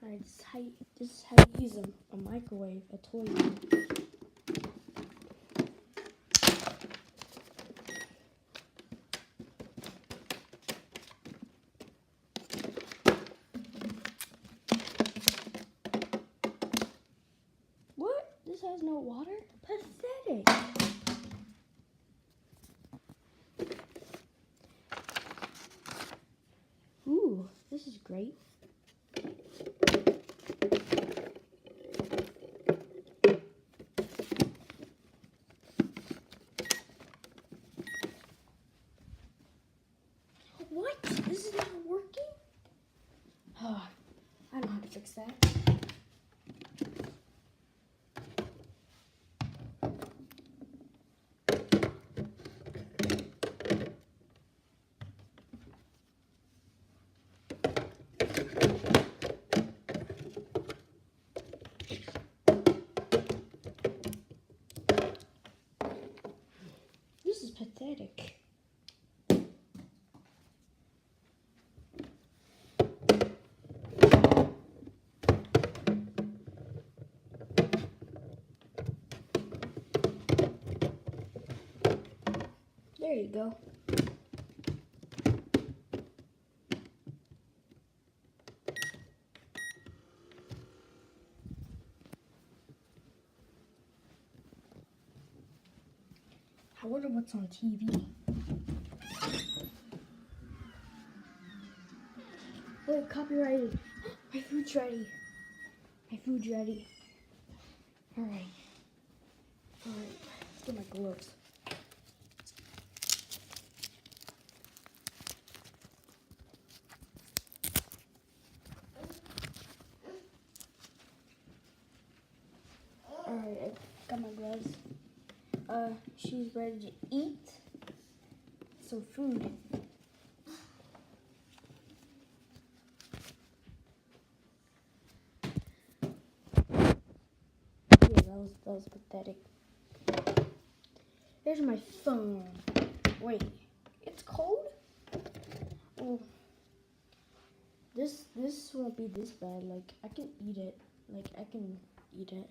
Alright, this is how you use a microwave, a toy one. What? This has no water? Pathetic. Ooh, this is great. What? This is not working? Oh, I know how to fix that. This is pathetic. There you go. I wonder what's on TV. Wait, copyrighted. My food's ready. My food's ready. Alright. Alright, let's get my gloves. Alright, I got my gloves. She's ready to eat some food. Yeah, that was pathetic. There's my phone. Wait, it's cold? Oh, this won't be this bad. Like, I can eat it. Like, I can eat it.